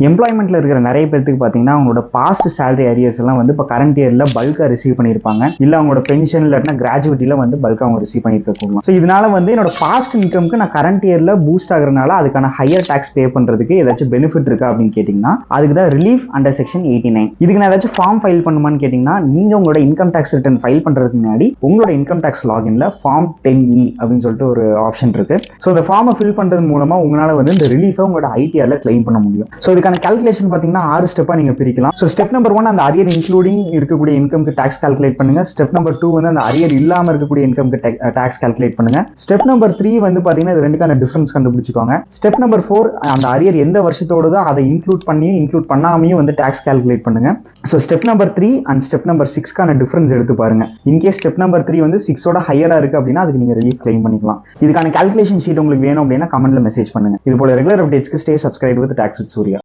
எம்ப்ளாய்மெண்ட்ல இருக்கிற நிறைய பேருக்கு பார்த்தீங்கன்னா அவங்களோட பாஸ்ட் சேலரி அரியர்ஸ் எல்லாம் வந்து இப்போ கரண்ட் இயர்ல பல்கா ரிசீவ் பண்ணியிருப்பாங்க. இல்லை அவங்களோட பென்ஷன் இல்லாட்டினா கிராஜுவிட்டியில வந்து பல்கா அவங்க ரிசீவ் பண்ணியிருக்க கூடலாம். ஸோ இதனால வந்து என்னோட பாஸ்ட் இன்கம்க்கு நான் கரண்ட் இயர்ல பூஸ்ட் ஆகுறதுனால அதுக்கான ஹையர் டாக்ஸ் பே பண்றதுக்கு ஏதாச்சும் பெனிஃபிட் இருக்கா அப்படின்னு கேட்டீங்கன்னா அதுக்கு தான் ரிலீஃப் அண்டர் செக்ஷன் 89. இதுக்கு நான் ஏதாச்சும் ஃபார்ம் ஃபைல் பண்ணுமான்னு கேட்டீங்கன்னா நீங்க உங்களோட இன்கம் டாக்ஸ் ரிட்டர்ன் ஃபைல் பண்றதுக்கு முன்னாடி உங்களோட இன்கம் டாக்ஸ் லாகின்ல ஃபார்ம் 10E அப்படின்னு சொல்லிட்டு ஒரு ஆப்ஷன் இருக்கு. ஸோ இந்த ஃபார்மை ஃபில் பண்றது மூலமா உங்களால வந்து இந்த ரிலீஃபை உங்களோட ஐடிஆர்ல கிளைம் பண்ண முடியும். ஸோ இதுக்கான கால்குலேஷன் பார்த்தீங்கன்னா 6 ஸ்டெப்பா நீங்க பிரிக்கலாம். ஸோ ஸ்டெப் நம்பர் 1 அந்த அரியர் இன்க்ளூடிங் இருக்கக்கூடிய இன்கம்க்கு டாக்ஸ் கால்குலேட் பண்ணுங்க. ஸ்டெப் நம்பர் 2 வந்து அந்த அரியர் இல்லாம இருக்கக்கூடிய இன்கம்க்கு டாக்ஸ் கால்குலேட் பண்ணுங்க. ஸ்டெப் நம்பர் 3 வந்து பாத்தீங்கன்னா இது ரெண்டுக்கான டிஃபரன்ஸ் கண்டுபிடிச்சுக்கோங்க. ஸ்டெப் நம்பர் 4 அந்த அரியர் எந்த வருஷத்தோட அதை இன்க்ளூட் பண்ணியும் இன்க்ளூட் பண்ணாமையும் வந்து டாக்ஸ் கால்குலேட் பண்ணுங்க. So step number 3 and step number 6க்கான டிஃபரன்ஸ் எடுத்து பாருங்க. இன்கேஸ் ஸ்டெப் நம்பர் 3 வந்து 6ஓட ஹையரா இருக்கு அப்படின்னா அதுக்கு நீங்க ரிலீஃப் கிளைம் பண்ணிக்கலாம். இதுக்கான கால்குலேஷன் ஷீட் உங்களுக்கு வேணும் அப்படின்னா கமெண்ட்ல மெசேஜ் பண்ணுங்க. இது போல ரெகுலர் அப்டேட்ஸ்க்கு stay subscribe with tax with Surya.